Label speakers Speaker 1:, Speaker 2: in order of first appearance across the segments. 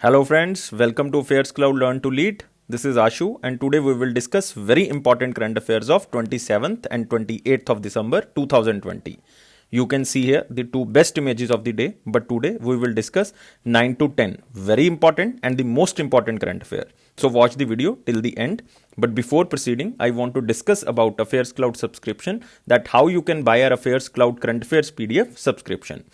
Speaker 1: Hello friends, welcome to Affairs Cloud Learn to Lead. This is Ashu and today we will discuss very important current affairs of 27th and 28th of December 2020. You can see here the two best images of the day, but today we will discuss 9 to 10 very important and the most important current affair. So watch the video till the end. But before proceeding, I want to discuss about Affairs Cloud subscription, that how you can buy our Affairs Cloud current affairs PDF subscription.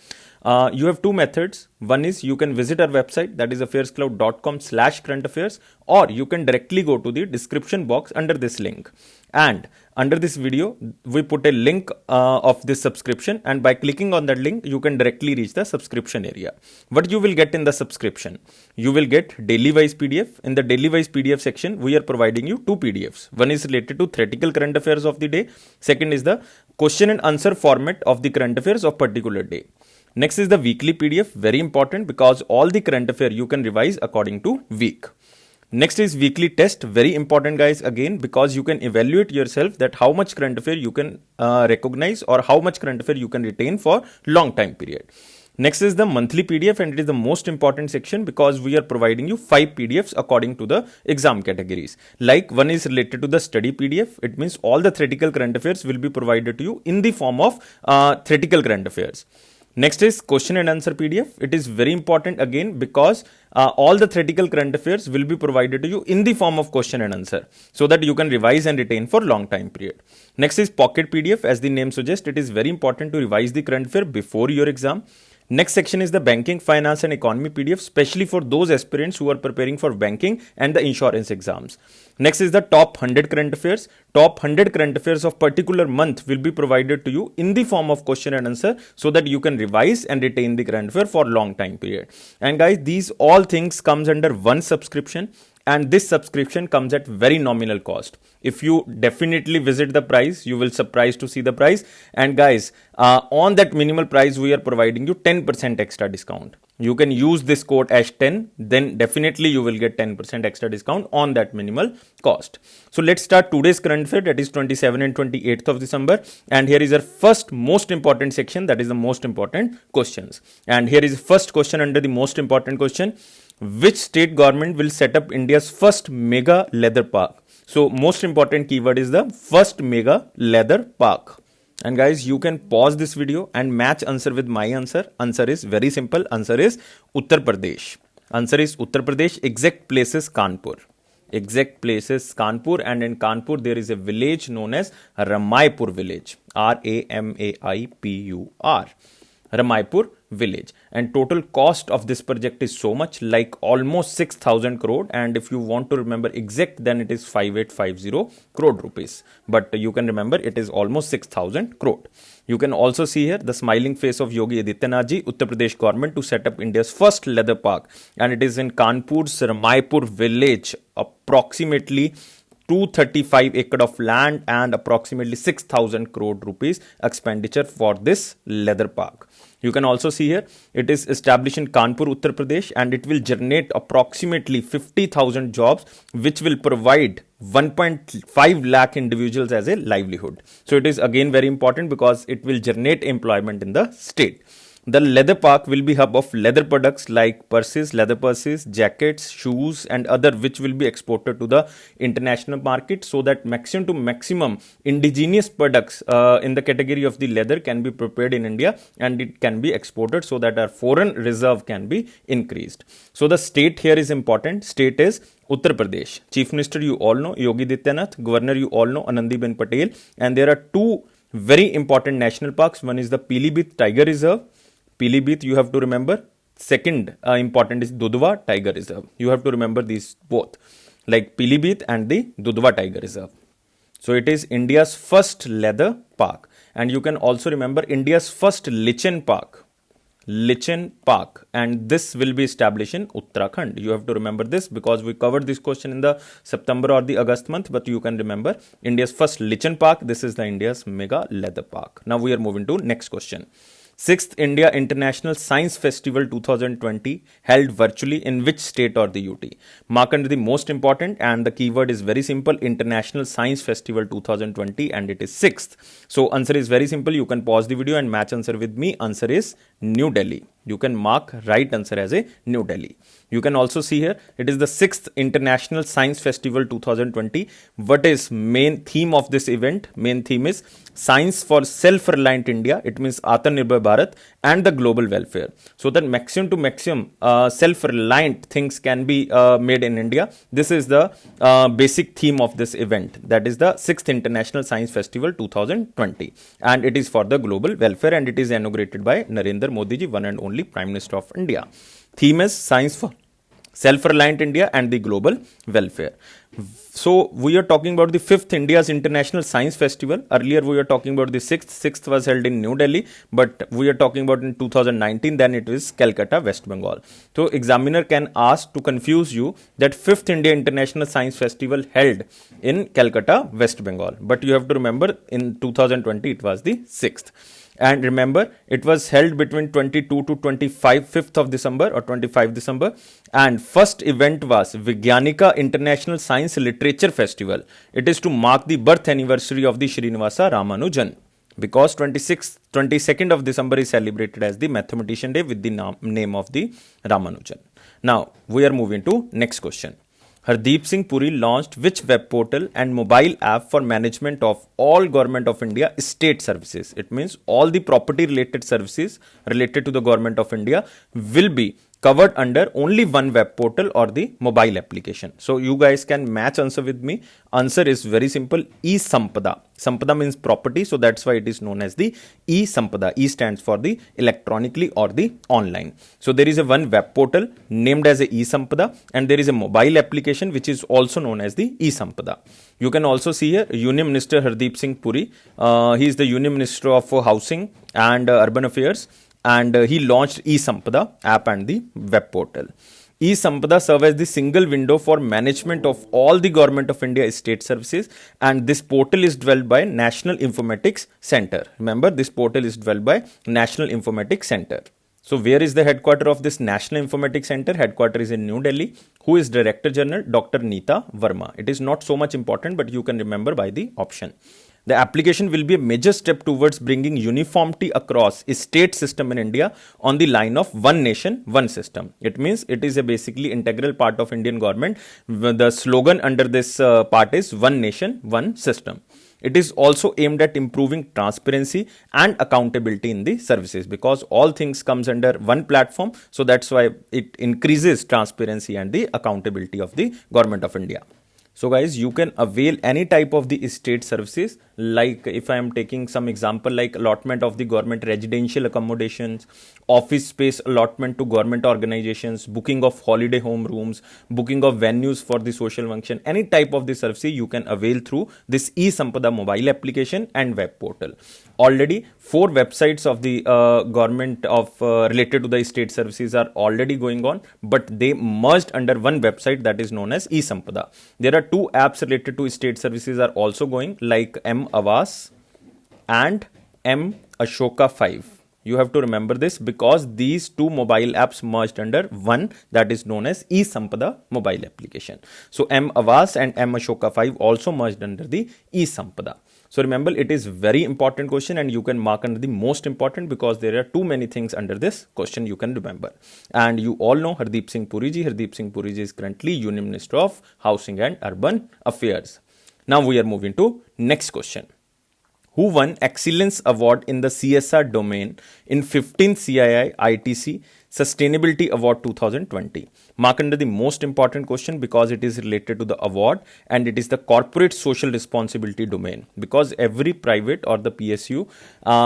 Speaker 1: You have two methods. One is you can visit our website, that is affairscloud.com/current affairs, or you can directly go to the description box under this link. And under this video, we put a link of this subscription, and by clicking on that link, you can directly reach the subscription area. What you will get in the subscription? You will get daily wise PDF. In the daily wise PDF section, we are providing you two PDFs. One is related to theoretical current affairs of the day. Second is the question and answer format of the current affairs of particular day. Next is the weekly PDF, very important because all the current affair you can revise according to week. Next is weekly test, very important guys again, because you can evaluate yourself that how much current affair you can recognize or how much current affair you can retain for long time period. Next is the monthly PDF, and it is the most important section because we are providing you 5 PDFs according to the exam categories. Like one is related to the study PDF. It means all the theoretical current affairs will be provided to you in the form of theoretical current affairs. Next is question and answer PDF. It is very important again because all the theoretical current affairs will be provided to you in the form of question and answer so that you can revise and retain for long time period. Next is pocket PDF. As the name suggests, it is very important to revise the current affair before your exam. Next section is the banking, finance and economy PDF, especially for those aspirants who are preparing for banking and the insurance exams. Next is the top 100 current affairs. Top 100 current affairs of particular month will be provided to you in the form of question and answer so that you can revise and retain the current affair for long time period. And guys, these all things comes under one subscription. And this subscription comes at very nominal cost. If you definitely visit the price, you will surprised to see the price. And guys, on that minimal price, we are providing you 10% extra discount. You can use this code ASH10, then definitely you will get 10% extra discount on that minimal cost. So let's start today's current affair, that is 27 and 28th of December. And here is our first most important section, that is the most important questions. And here is the first question under the most important question. Which state government will set up India's first mega leather park? So most important keyword is the first mega leather park. And guys, you can pause this video and match answer with my answer. Answer is very simple. Answer is Uttar Pradesh. Answer is Uttar Pradesh. Exact place is Kanpur. Exact place is Kanpur, and in Kanpur there is a village known as Ramaipur village. Ramaipur. Ramaipur village, and total cost of this project is so much, like almost 6,000 crore, and if you want to remember exact, then it is 5850 crore rupees, but you can remember it is almost 6,000 crore. You can also see here the smiling face of Yogi Adityanath ji, Uttar Pradesh government, to set up India's first leather park, and it is in Kanpur's Ramaipur village, approximately 235 acre of land and approximately 6,000 crore rupees expenditure for this leather park. You can also see here it is established in Kanpur, Uttar Pradesh, and it will generate approximately 50,000 jobs, which will provide 1.5 lakh individuals as a livelihood. So it is again very important because it will generate employment in the state. The leather park will be hub of leather products like purses, leather purses, jackets, shoes and other, which will be exported to the international market, so that maximum to maximum indigenous products in the category of the leather can be prepared in India and it can be exported so that our foreign reserve can be increased. So the state here is important. State is Uttar Pradesh. Chief Minister you all know Yogi Adityanath, Governor you all know Anandiben Patel, and there are two very important national parks. One is the Pilibhit Tiger Reserve. Pilibhit you have to remember. Second important is Dudhwa Tiger Reserve. You have to remember these both, like Pilibhit and the Dudhwa Tiger Reserve. So it is India's first leather park, and you can also remember India's first lichen park. Lichen park, and this will be established in Uttarakhand. You have to remember this because we covered this question in the September or the August month, but you can remember India's first lichen park. This is the India's mega leather park. Now we are moving to next question. 6th India International Science Festival 2020 held virtually in which state or the UT? Mark under the most important, and the keyword is very simple, International Science Festival 2020, and it is 6th. So answer is very simple. You can pause the video and match answer with me. Answer is New Delhi. You can mark right answer as a New Delhi. You can also see here, it is the 6th International Science Festival 2020. What is main theme of this event? Main theme is Science for Self-Reliant India. It means Atmanirbhar Bharat and the global welfare. So that maximum to maximum self-reliant things can be made in India. This is the basic theme of this event. That is the 6th International Science Festival 2020. And it is for the global welfare, and it is inaugurated by Narendra Modi ji, one and only Prime Minister of India. Theme is Science for Self-Reliant India and the global welfare. So we are talking about the 5th India's International Science Festival. Earlier we were talking about the 6th. 6th was held in New Delhi, but we are talking about in 2019, then it was Calcutta, West Bengal. So examiner can ask to confuse you that 5th India International Science Festival held in Calcutta, West Bengal. But you have to remember in 2020 it was the 6th. And remember, it was held between 22 to 25, 5th of December or 25 December. And first event was Vigyanika International Science Literature Festival. It is to mark the birth anniversary of the Srinivasa Ramanujan. Because 22nd of December is celebrated as the Mathematician Day with the name of the Ramanujan. Now, we are moving to next question. Hardeep Singh Puri launched which web portal and mobile app for management of all Government of India state services? It means all the property related services related to the Government of India will be covered under only one web portal or the mobile application. So you guys can match answer with me. Answer is very simple, E-Sampada. Sampada means property, so that's why it is known as the E-Sampada. E stands for the electronically or the online. So there is a one web portal named as a E-Sampada, and there is a mobile application which is also known as the E-Sampada. You can also see here Union Minister Hardeep Singh Puri. He is the Union Minister of Housing and Urban Affairs. And he launched E-Sampada app and the web portal. E-Sampada serves as the single window for management of all the Government of India state services, and this portal is developed by National Informatics Center. Remember, this portal is developed by National Informatics Center. So where is the headquarter of this National Informatics Center? Headquarter is in New Delhi. Who is Director General? Dr. Neeta Verma. It is not so much important, but you can remember by the option. The application will be a major step towards bringing uniformity across a state system in India on the line of one nation, one system. It means it is a basically integral part of Indian government. The slogan under this part is one nation, one system. It is also aimed at improving transparency and accountability in the services, because all things comes under one platform. So that's why it increases transparency and the accountability of the Government of India. So guys, you can avail any type of the state services, like if I am taking some example like allotment of the government residential accommodations, office space allotment to government organizations, booking of holiday home rooms, booking of venues for the social function, any type of the service you can avail through this E-Sampada mobile application and web portal. Already 4 websites of the government of related to the state services are already going on, but they merged under one website that is known as E-Sampada. There are 2 apps related to state services are also going, like M-Awas and M-Ashoka 5. You have to remember this because these 2 mobile apps merged under one that is known as E-Sampada mobile application. So M-Awas and M-Ashoka 5 also merged under the E-Sampada. So remember, it is very important question, and you can mark under the most important because there are too many things under this question you can remember. And you all know Hardeep Singh Puri ji. Hardeep Singh Puri ji is currently Union Minister of Housing and Urban Affairs. Now we are moving to next question. Who won Excellence Award in the CSR domain in 15th CII ITC Sustainability Award 2020? Mark under the most important question because it is related to the award, and it is the corporate social responsibility domain, because every private or the PSU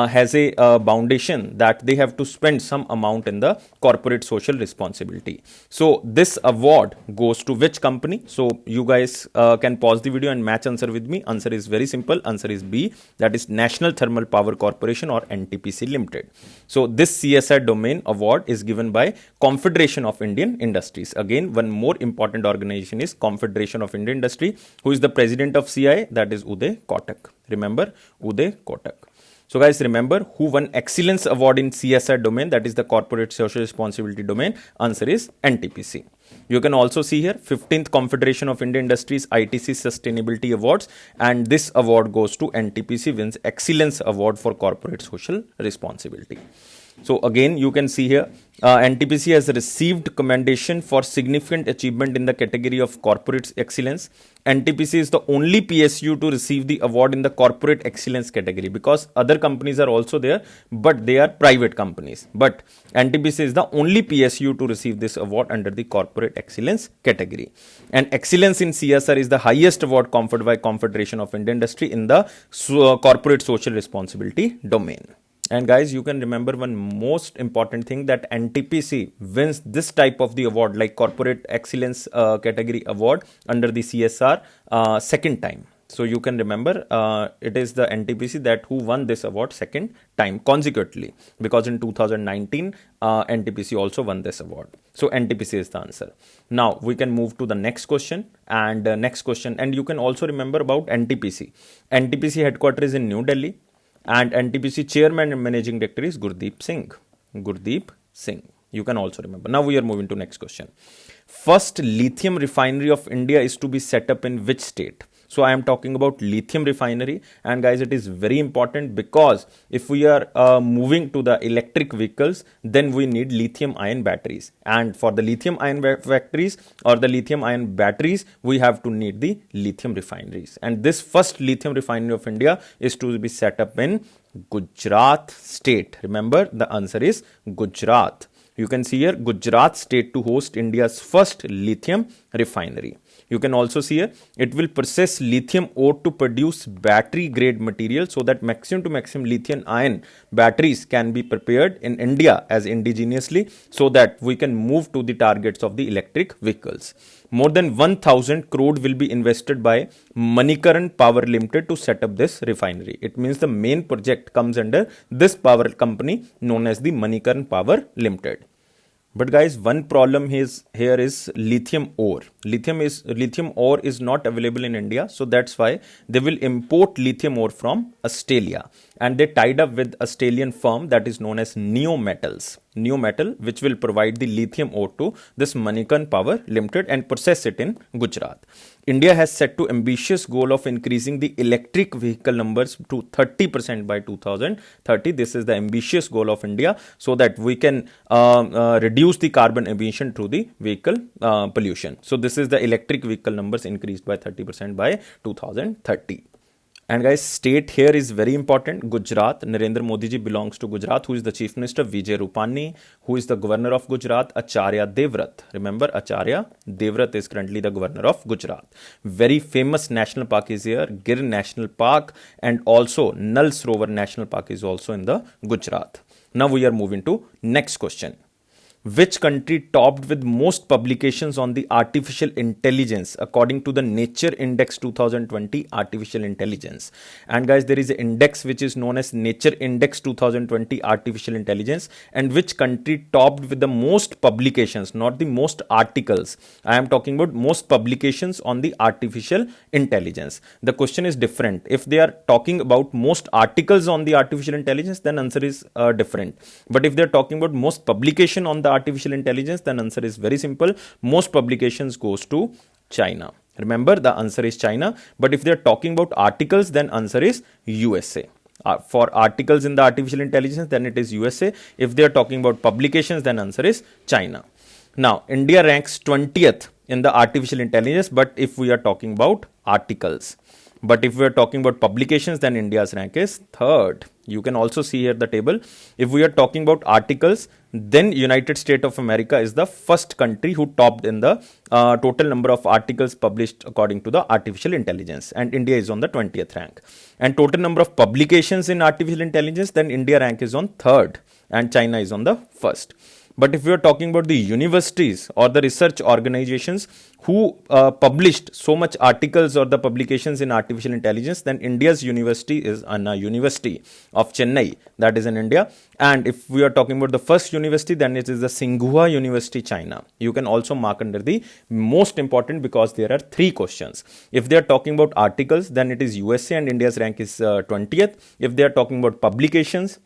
Speaker 1: has a foundation that they have to spend some amount in the corporate social responsibility. So this award goes to which company? So you guys can pause the video and match answer with me. Answer is very simple. Answer is B, that is National Thermal Power Corporation or NTPC Limited. So this CSR domain award is given by Confederation of Indian Industries. Again, one more important organization is Confederation of Indian Industry. Who is the president of CII? That is Uday Kotak. Remember, Uday Kotak. So guys, remember who won Excellence Award in CSR domain, that is the Corporate Social Responsibility domain. Answer is NTPC. You can also see here 15th Confederation of Indian Industries ITC Sustainability Awards, and this award goes to NTPC, wins Excellence Award for Corporate Social Responsibility. So again, you can see here, NTPC has received commendation for significant achievement in the category of corporate excellence. NTPC is the only PSU to receive the award in the corporate excellence category, because other companies are also there, but they are private companies. But NTPC is the only PSU to receive this award under the corporate excellence category. And excellence in CSR is the highest award conferred by Confederation of Indian Industry in the corporate social responsibility domain. And guys, you can remember one most important thing, that NTPC wins this type of the award, like corporate excellence category award under the CSR second time. So you can remember it is the NTPC that who won this award second time consecutively, because in 2019 NTPC also won this award. So NTPC is the answer. Now we can move to the next question, and and you can also remember about NTPC. NTPC headquarters is in New Delhi, and NTPC chairman and managing director is Gurdeep Singh. Gurdeep Singh. You can also remember. Now we are moving to next question. First lithium refinery of India is to be set up in which state? So I am talking about lithium refinery, and guys, it is very important, because if we are moving to the electric vehicles, then we need lithium ion batteries, and for the lithium ion factories or the lithium ion batteries, we have to need the lithium refineries. And this first lithium refinery of India is to be set up in Gujarat state. Remember, the answer is Gujarat. You can see here, Gujarat state to host India's first lithium refinery. You can also see here, it will process lithium ore to produce battery grade material, so that maximum to maximum lithium ion batteries can be prepared in India as indigenously, so that we can move to the targets of the electric vehicles. More than 1,000 crore will be invested by Manikaran Power Limited to set up this refinery. It means the main project comes under this power company known as the Manikaran Power Limited. But guys, one problem here is lithium ore. Lithium ore is not available in India, so that's why they will import lithium ore from Australia, and they tied up with Australian firm that is known as Neometals, which will provide the lithium ore to this Manikaran Power Limited and process it in Gujarat. India has set to ambitious goal of increasing the electric vehicle numbers to 30% by 2030. This is the ambitious goal of India, so that we can reduce the carbon emission through the vehicle pollution. So this is the electric vehicle numbers increased by 30% by 2030. And guys, state here is very important. Gujarat. Narendra Modi ji belongs to Gujarat. Who is the chief minister? Vijay Rupani. Who is the governor of Gujarat? Acharya Devvrat. Remember, Acharya Devvrat is currently the governor of Gujarat. Very famous national park is here, Gir National Park, and also Nal Sarovar National Park is also in the Gujarat. Now we are moving to next question. Which country topped with most publications on the artificial intelligence according to the Nature Index 2020 Artificial Intelligence? And guys, there is an index which is known as Nature Index 2020 Artificial Intelligence, and which country topped with the most publications, not the most articles. I am talking about most publications on the artificial intelligence. The question is different. If they are talking about most articles on the artificial intelligence, then answer is different. But if they are talking about most publication on the artificial intelligence, then answer is very simple. Most publications goes to China. Remember, the answer is China. But if they are talking about articles, then answer is USA. For articles in the artificial intelligence, then it is USA. If they are talking about publications, then answer is China. Now, India ranks 20th in the artificial intelligence, but if we are talking about articles. But if we are talking about publications, then India's rank is 3rd. You can also see here the table. If we are talking about articles, then United States of America is the first country who topped in the total number of articles published according to the artificial intelligence, and India is on the 20th rank. And total number of publications in artificial intelligence, then India rank is on 3rd and China is on the 1st. But if we are talking about the universities or the research organizations who published so much articles or the publications in artificial intelligence, then India's university is Anna University of Chennai, that is in India. And if we are talking about the first university, then it is the Tsinghua University, China. You can also mark under the most important, because there are 3 questions. If they are talking about articles, then it is USA and India's rank is 20th. If they are talking about publications,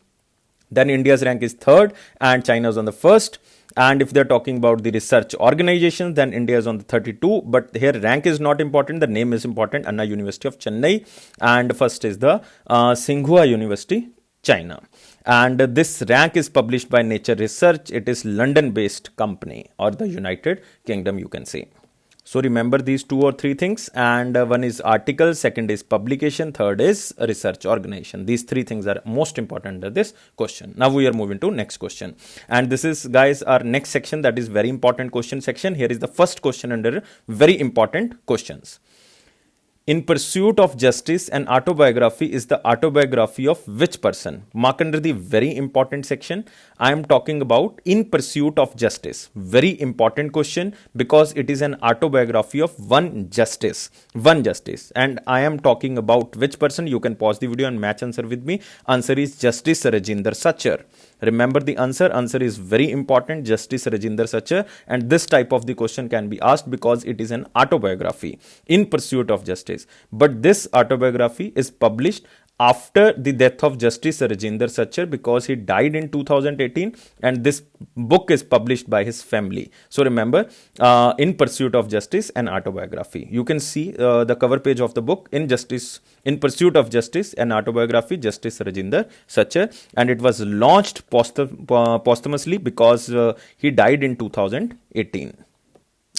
Speaker 1: then India's rank is 3rd and China is on the 1st. And if they're talking about the research organizations, then India is on the 32. But here rank is not important. The name is important. Anna University of Chennai. And first is the Tsinghua University, China. And this rank is published by Nature Research. It is London-based company or the United Kingdom, you can say. So remember these 2 or 3 things, and one is article, second is publication, third is research organization. These 3 things are most important under this question. Now we are moving to next question, and this is, guys, our next section, that is very important question section. Here is the first question under very important questions. In Pursuit of Justice, an autobiography is the autobiography of which person? Mark under the very important section. I am talking about In Pursuit of Justice. Very important question because it is an autobiography of one justice. One justice. And I am talking about which person? You can pause the video and match answer with me. Answer is Justice Rajinder Sachar. Remember the answer. Answer is very important, Justice Rajinder Sachar. And this type of the question can be asked because it is an autobiography, In Pursuit of Justice. But this autobiography is published after the death of Justice Rajinder Sachar because he died in 2018, and this book is published by his family. So remember, In Pursuit of Justice, an autobiography. You can see the cover page of the book, In Pursuit of Justice, an autobiography, Justice Rajinder Sachar, and it was launched posthumously because he died in 2018.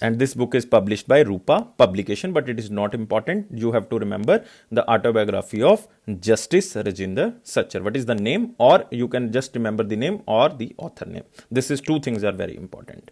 Speaker 1: And this book is published by Rupa Publication, but it is not important. You have to remember the autobiography of Justice Rajinder Sachar. What is the name? Or you can just remember the name or the author name. This is 2 things are very important.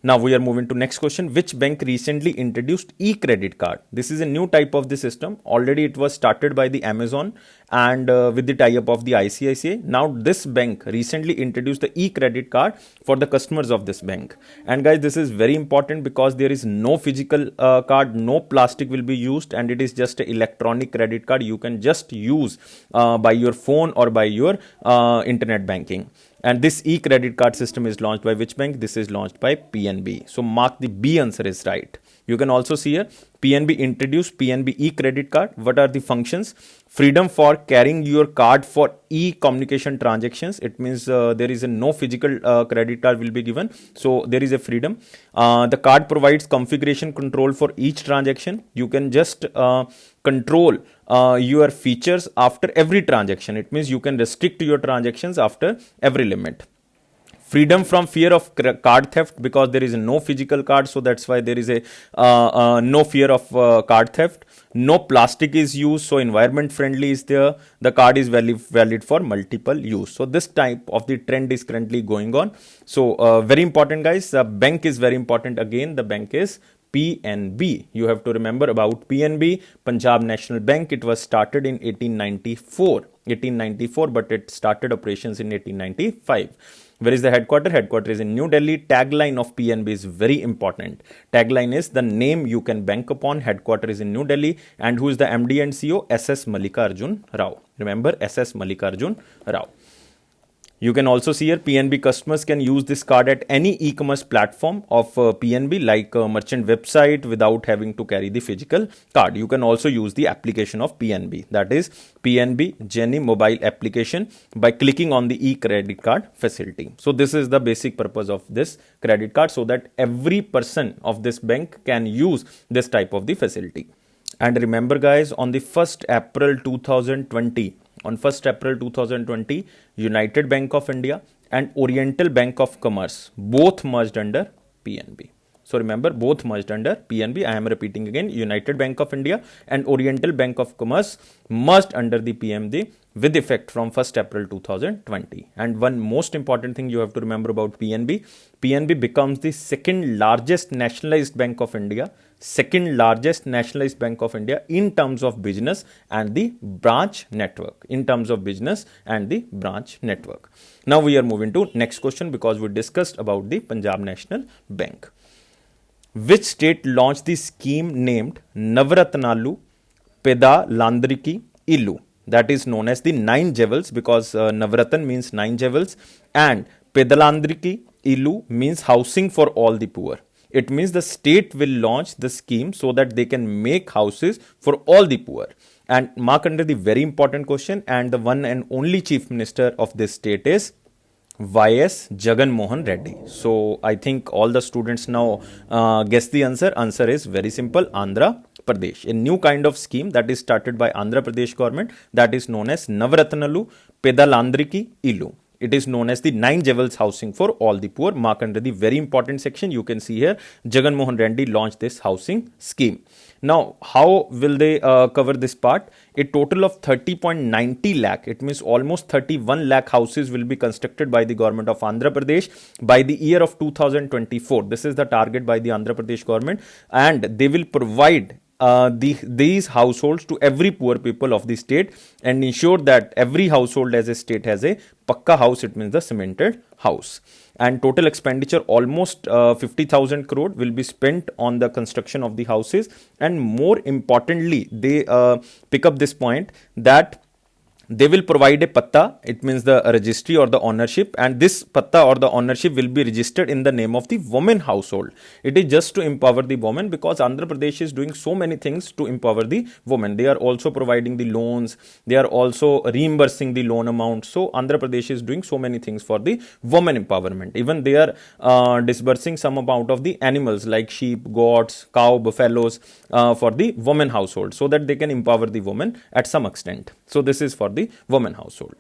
Speaker 1: Now we are moving to next question. Which bank recently introduced e-credit card? This is a new type of the system. Already it was started by the Amazon and with the tie-up of the ICICI. Now this bank recently introduced the e-credit card for the customers of this bank. And guys, this is very important because there is no physical card, no plastic will be used, and it is just an electronic credit card you can just use by your phone or by your internet banking. And this e-credit card system is launched by which bank? This is launched by PNB. So mark the B answer is right. You can also see here, PNB introduced PNB e-credit card. What are the functions? Freedom for carrying your card for e-communication transactions. It means there is no physical credit card will be given. So there is a freedom. The card provides configuration control for each transaction. You can just control your features after every transaction. It means you can restrict your transactions after every limit. Freedom from fear of card theft because there is no physical card, so that's why there is a no fear of card theft. No plastic is used, so environment friendly is there. The card is valid for multiple use. So this type of the trend is currently going on. So very important, guys. The bank is very important. Again, the bank is PNB. You have to remember about PNB, Punjab National Bank. It was started in 1894, but it started operations in 1895. Where is the headquarter? Headquarter is in New Delhi. Tagline of PNB is very important. Tagline is the name you can bank upon. Headquarter is in New Delhi. And who is the MD and CEO? SS Mallikarjun Rao. Remember, SS Mallikarjun Rao. You can also see here PNB customers can use this card at any e-commerce platform of PNB like merchant website without having to carry the physical card. You can also use the application of PNB, that is PNB Jenny mobile application, by clicking on the e-credit card facility. So this is the basic purpose of this credit card, so that every person of this bank can use this type of the facility. And remember, guys, on the 1st April 2020, United Bank of India and Oriental Bank of Commerce both merged under PNB. So remember, both merged under PNB. I am repeating again, United Bank of India and Oriental Bank of Commerce merged under the PNB with effect from 1st April 2020. And one most important thing you have to remember about PNB, PNB becomes the second largest nationalized bank of India, in terms of business and the branch network. Now we are moving to next question because we discussed about the Punjab National Bank. Which state launched the scheme named Navratnalu Pedalandriki Illu? That is known as the 9 jewels, because Navratan means 9 jewels and Pedalandriki Illu means housing for all the poor. It means the state will launch the scheme so that they can make houses for all the poor. And mark under the very important question, and the one and only chief minister of this state is YS Jagan Mohan Reddy. So I think all the students now guess the answer. Answer is very simple, Andhra Pradesh. A new kind of scheme that is started by Andhra Pradesh government, that is known as Navratnalu Pedalandriki Ilu. It is known as the 9 Jewels housing for all the poor. Mark under the very important section. You can see here, Jagan Mohan Reddy launched this housing scheme. Now, how will they cover this part? A total of 30.90 lakh, it means almost 31 lakh houses will be constructed by the government of Andhra Pradesh by the year of 2024. This is the target by the Andhra Pradesh government, and they will provide these households to every poor people of the state and ensure that every household as a state has a pakka house, it means the cemented house. And total expenditure almost 50,000 crore will be spent on the construction of the houses. And more importantly, they pick up this point that they will provide a patta, it means the registry or the ownership, and this patta or the ownership will be registered in the name of the woman household. It is just to empower the woman, because Andhra Pradesh is doing so many things to empower the woman. They are also providing the loans, they are also reimbursing the loan amount. So Andhra Pradesh is doing so many things for the woman empowerment. Even they are disbursing some amount of the animals like sheep, goats, cow, buffaloes for the woman household, so that they can empower the woman at some extent. So this is for the woman household.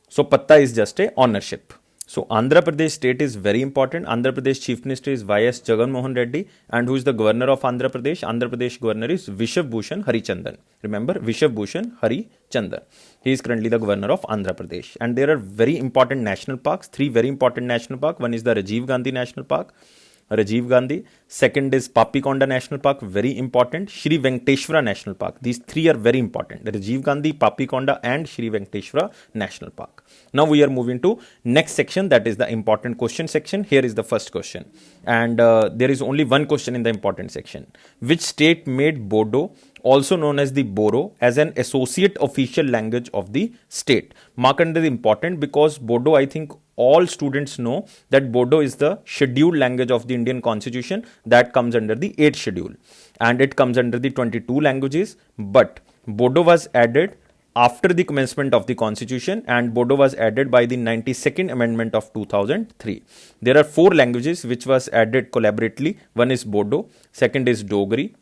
Speaker 1: So patta is just a ownership. So Andhra Pradesh state is very important. Andhra Pradesh Chief Minister is Y.S. Jagan Mohan Reddy, and who is the governor of Andhra Pradesh? Andhra Pradesh governor is Vishav Bhushan Harichandan. Remember, Vishav Bhushan Harichandan. He is currently the governor of Andhra Pradesh. And there are very important national parks, 3 very important national parks. One is the Rajiv Gandhi National Park, Rajiv Gandhi. Second is Papikonda National Park, very important. Shri Venkateshwara National Park. These 3 are very important. Rajiv Gandhi, Papikonda and Shri Venkateshwara National Park. Now we are moving to next section, that is the important question section. Here is the first question. And there is only one question in the important section. Which state made Bodo, also known as the Boro, as an associate official language of the state? Mark under the important, because Bodo, I think all students know that Bodo is the scheduled language of the Indian Constitution that comes under the 8th schedule, and it comes under the 22 languages. But Bodo was added after the commencement of the Constitution, and Bodo was added by the 92nd Amendment of 2003. There are 4 languages which was added collaboratively. One is Bodo, second is Dogri,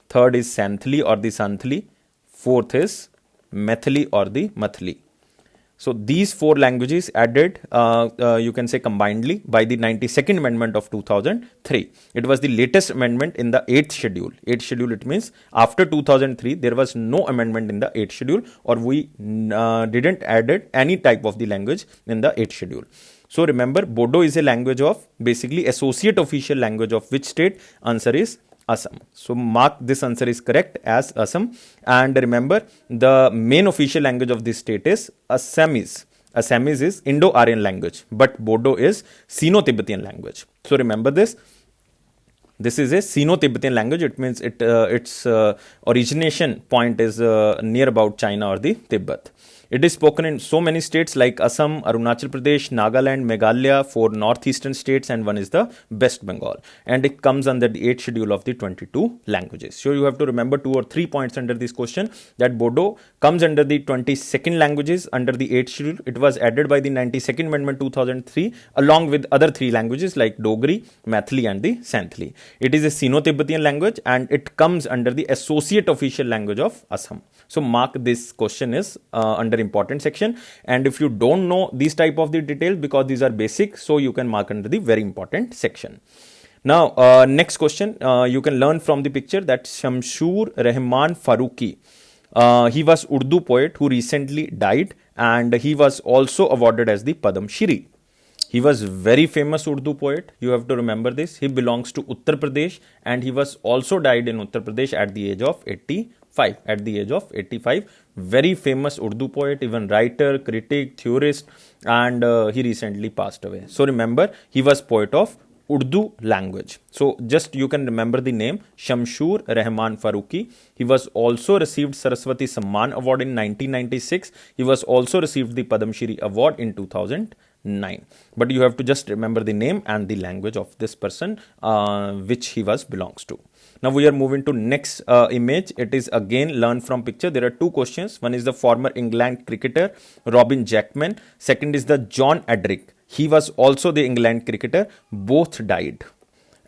Speaker 1: third is Santhali or the Santhali, fourth is Maithili or the Mathili. So these 4 languages added, you can say combinedly, by the 92nd Amendment of 2003. It was the latest amendment in the 8th schedule. 8th schedule, it means after 2003, there was no amendment in the 8th schedule, or we didn't added any type of the language in the 8th schedule. So remember, Bodo is a language of, basically associate official language of which state? Answer is Assam. So mark this answer is correct as Assam. And remember, the main official language of this state is Assamese. Assamese is Indo-Aryan language, but Bodo is Sino-Tibetan language. So remember this. This is a Sino-Tibetan language. It means its origination point is near about China or the Tibet. It is spoken in so many states like Assam, Arunachal Pradesh, Nagaland, Meghalaya, 4 northeastern states, and one is the West Bengal. And it comes under the 8th schedule of the 22 languages. So you have to remember 2 or 3 points under this question, that Bodo comes under the 22nd languages under the 8th schedule. It was added by the 92nd Amendment 2003 along with other 3 languages like Dogri, Maithili and the Santhali. It is a Sino-Tibetan language, and it comes under the associate official language of Assam. So mark this question is under important section. And if you don't know these type of the details, because these are basic, so you can mark under the very important section. Now next question, you can learn from the picture that Shamsur Rahman Farooqi, he was Urdu poet who recently died, and he was also awarded as the Padma Shri. He was very famous Urdu poet. You have to remember this. He belongs to Uttar Pradesh, and he was also died in Uttar Pradesh at the age of 85. At the age of 85, very famous Urdu poet, even writer, critic, theorist, and he recently passed away. So remember, he was poet of Urdu language. So just you can remember the name Shamsur Rahman Farooqi. He was also received Saraswati Samman Award in 1996. He was also received the Padma Shri Award in 2009. But you have to just remember the name and the language of this person which he belongs to. Now we are moving to next image. It is again learn from picture. There are 2 questions. One is the former England cricketer Robin Jackman. Second is the John Adrick. He was also the England cricketer. Both died.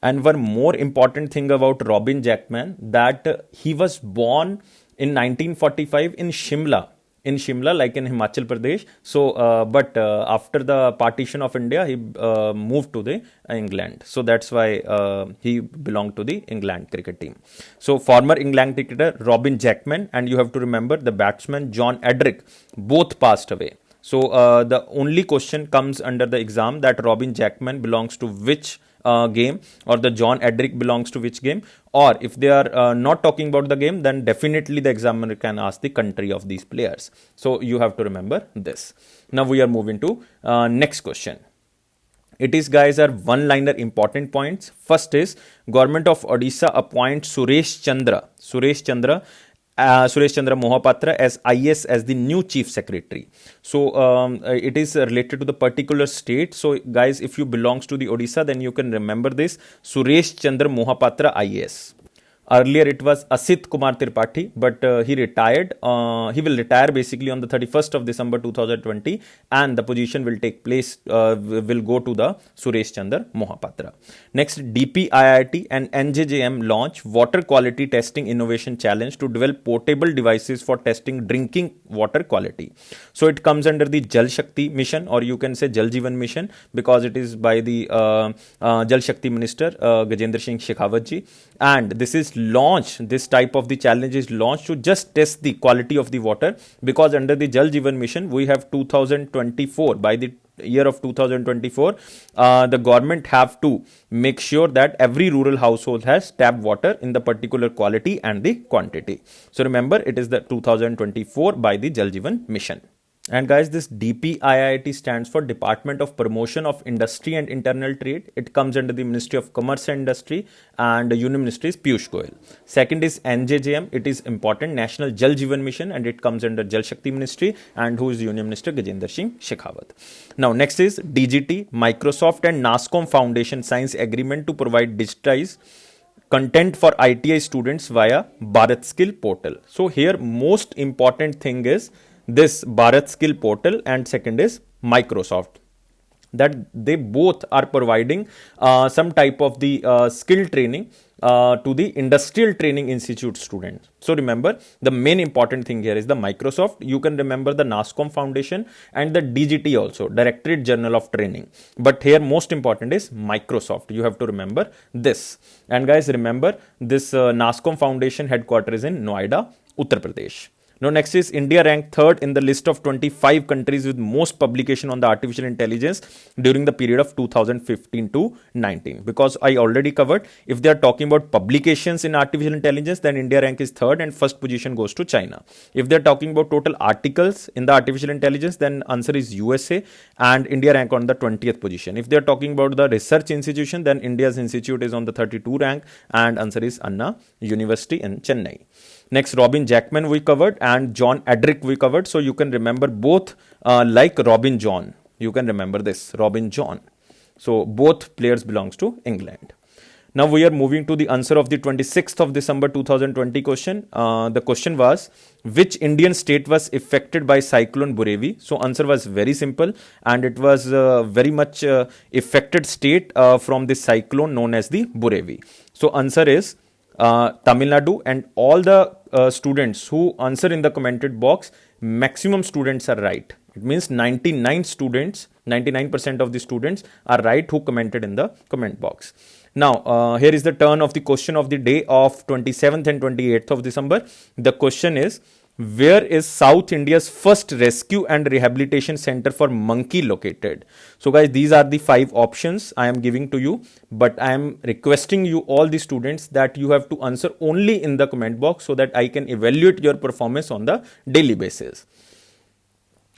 Speaker 1: And one more important thing about Robin Jackman, that he was born in 1945 in Shimla in Shimla, like in Himachal Pradesh. So, but after the partition of India, he moved to the England. So that's why he belonged to the England cricket team. So former England cricketer Robin Jackman, and you have to remember the batsman John Edrick, both passed away. So the only question comes under the exam that Robin Jackman belongs to which game, or the John Edrick belongs to which game, or if they are not talking about the game, then definitely the examiner can ask the country of these players. So you have to remember this. Now we are moving to next question. It is, guys, are one-liner important points. First is Government of Odisha appoints Suresh Chandra Mohapatra as IS as the new Chief Secretary. So it is related to the particular state. So guys, if you belongs to the Odisha, then you can remember this Suresh Chandra Mohapatra IS. Earlier it was Asit Kumar Tripathi, but he retired. He will retire basically on the 31st of December 2020, and the position will take place, will go to the Suresh Chandra Mohapatra. Next, DPIIT and NJJM launch Water Quality Testing Innovation Challenge to develop portable devices for testing drinking water quality. So it comes under the Jal Shakti mission, or you can say Jal Jeevan mission, because it is by the Jal Shakti Minister Gajendra Singh Shekhawat ji, and this is this type of the challenge is launched to just test the quality of the water, because under the Jal Jeevan mission we have 2024, by the year of 2024 the government have to make sure that every rural household has tap water in the particular quality and the quantity. So remember, it is the 2024 by the Jal Jeevan mission. And guys, this DPIIT stands for Department of Promotion of Industry and Internal Trade. It comes under the Ministry of Commerce and Industry, and the Union Ministry is Piyush Goyal. Second is NJJM. It is important, National Jal Jeevan Mission, and it comes under Jal Shakti Ministry, and who is the Union Minister? Gajendra Singh Shekhawat. Now next is DGT, Microsoft and NASCOM Foundation signs agreement to provide digitized content for ITI students via Bharat Skill portal. So here most important thing is this Bharat Skill portal, and second is Microsoft, that they both are providing some type of the skill training to the industrial training institute students. So remember, the main important thing here is the Microsoft. You can remember the NASCOM Foundation and the DGT also, Directorate General of Training, but here most important is Microsoft. You have to remember this. And guys, remember this NASCOM Foundation headquarters is in Noida, Uttar Pradesh. Now next is India ranked third in the list of 25 countries with most publication on the artificial intelligence during the period of 2015 to 19. Because I already covered, if they are talking about publications in artificial intelligence, then India rank is third and first position goes to China. If they are talking about total articles in the artificial intelligence, then answer is USA, and India rank on the 20th position. If they are talking about the research institution, then India's institute is on the 32 rank, and answer is Anna University in Chennai. Next, Robin Jackman we covered, and John Edrick we covered. So you can remember both like Robin John. You can remember this, Robin John. So both players belongs to England. Now we are moving to the answer of the 26th of December 2020 question. The question was, which Indian state was affected by cyclone Burevi? So answer was very simple, and it was very much affected state from the cyclone known as the Burevi. So answer is Tamil Nadu, and all the students who answer in the commented box, maximum students are right. It means 99% of the students are right who commented in the comment box. Now, here is the turn of the question of the day of 27th and 28th of December. The question is, where is South India's first rescue and rehabilitation center for monkey located? So guys, these are the 5 options I am giving to you, but I am requesting you, all the students, that you have to answer only in the comment box so that I can evaluate your performance on the daily basis.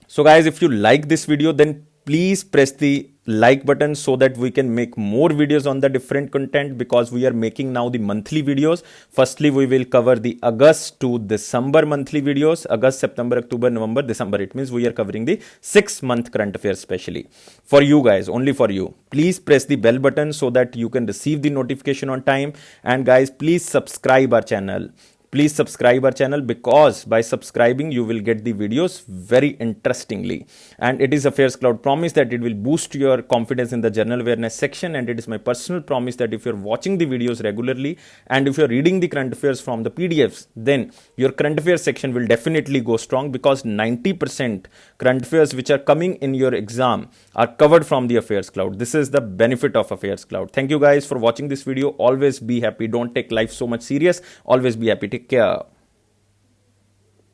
Speaker 1: So guys, if you like this video, then please press the like button so that we can make more videos on the different content, because we are making now the monthly videos. Firstly, we will cover the August to December monthly videos. August, September, October, November, December. It means we are covering the 6-month current affairs specially for you guys, only for you. Please press the bell button so that you can receive the notification on time. And guys, please subscribe our channel. Please subscribe our channel, because by subscribing you will get the videos very interestingly. And it is Affairs Cloud promise that it will boost your confidence in the general awareness section, and it is my personal promise that if you're watching the videos regularly and if you're reading the current affairs from the PDFs, then your current affairs section will definitely go strong, because 90% current affairs which are coming in your exam are covered from the Affairs Cloud. This is the benefit of Affairs Cloud. Thank you guys for watching this video. Always be happy. Don't take life so much serious. Always be happy. Take care.